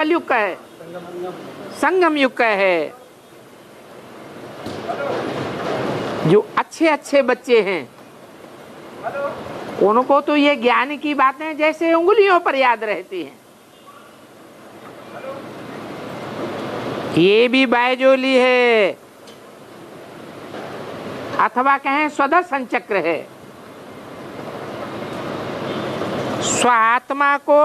कलयुग का है, संगम युग का है। जो अच्छे अच्छे बच्चे हैं उनको तो ये ज्ञान की बातें जैसे उंगलियों पर याद रहती हैं। ये भी बायजोली है अथवा कहें स्वदर्शन चक्र है। स्वात्मा को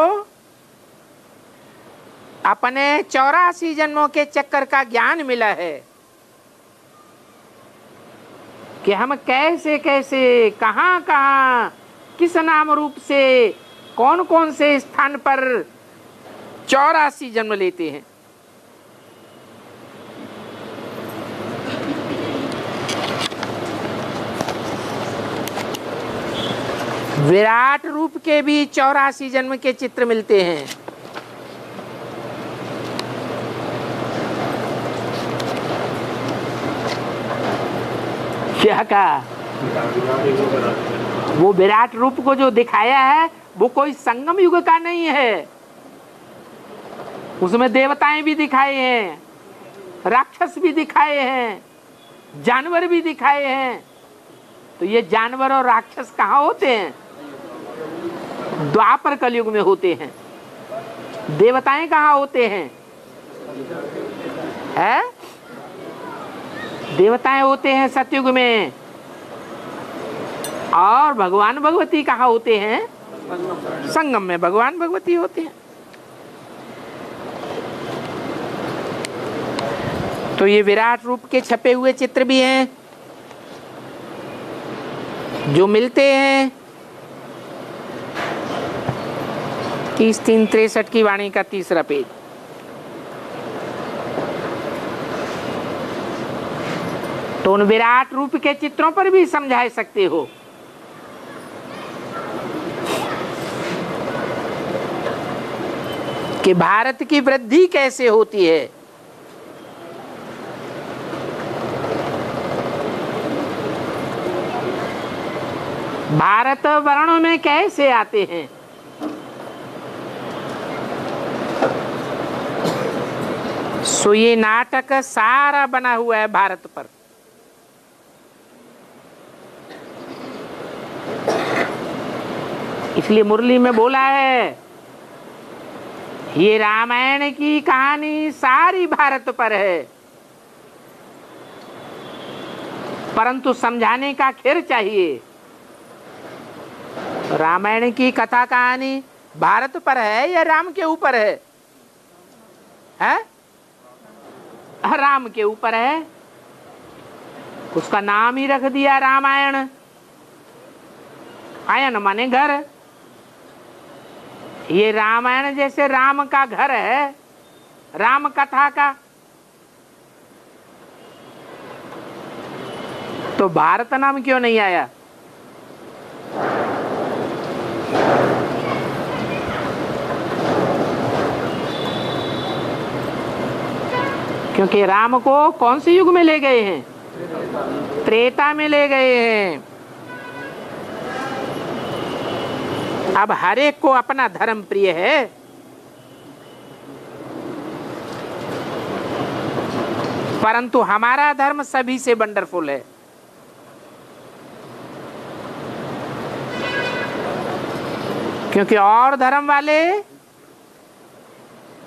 अपने 84 जन्मों के चक्कर का ज्ञान मिला है कि हम कैसे कैसे कहां कहां किस नाम रूप से कौन कौन से स्थान पर 84 जन्म लेते हैं। विराट रूप के भी 84 जन्म के चित्र मिलते हैं। क्या कहा? वो विराट रूप को जो दिखाया है वो कोई संगम युग का नहीं है। उसमें देवताएं भी दिखाए हैं, राक्षस भी दिखाए हैं, जानवर भी दिखाए हैं। तो ये जानवर और राक्षस कहाँ होते हैं? द्वापर कलयुग में होते हैं। देवताएं कहाँ होते हैं? है? देवताएं होते हैं सतयुग में। और भगवान भगवती कहाँ होते हैं? संगम में भगवान भगवती होते हैं। तो ये विराट रूप के छपे हुए चित्र भी हैं जो मिलते हैं 30-3-63 की वाणी का 3रा पेज। तो उन विराट रूप के चित्रों पर भी समझा सकते हो। कि भारत की वृद्धि कैसे होती है। भारत वर्णों में कैसे आते हैं। सो ये नाटक सारा बना हुआ है भारत पर। इसलिए मुरली में बोला है ये रामायण की कहानी सारी भारत पर है, परंतु समझाने का खेर चाहिए। रामायण की कथा कहानी भारत पर है या राम के ऊपर है? है? राम के ऊपर है। उसका नाम ही रख दिया रामायण। आयन माने घर। ये रामायण जैसे राम का घर है, राम कथा का। तो भारत नाम क्यों नहीं आया? क्योंकि राम को कौन से युग में ले गए हैं? त्रेता में ले गए हैं। अब हर एक को अपना धर्म प्रिय है। परंतु हमारा धर्म सभी से वंडरफुल है। क्योंकि और धर्म वाले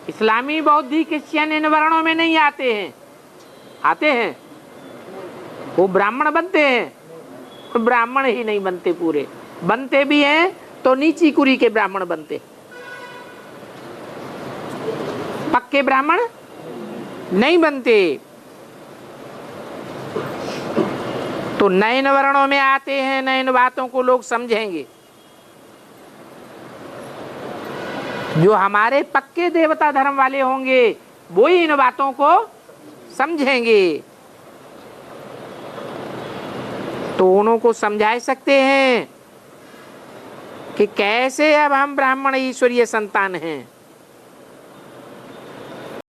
इस्लामी, बौद्धी, क्रिश्चियन इन वर्णों में नहीं आते हैं। आते हैं वो ब्राह्मण बनते हैं। ब्राह्मण ही नहीं बनते, पूरे बनते भी हैं तो नीची कुरी के ब्राह्मण बनते। पक्के ब्राह्मण नहीं बनते। तो नए वर्णों में आते हैं, नए बातों को लोग समझेंगे। जो हमारे पक्के देवता धर्म वाले होंगे वो ही इन बातों को समझेंगे। तो उनको समझा सकते हैं कि कैसे अब हम ब्राह्मण ईश्वरीय संतान हैं।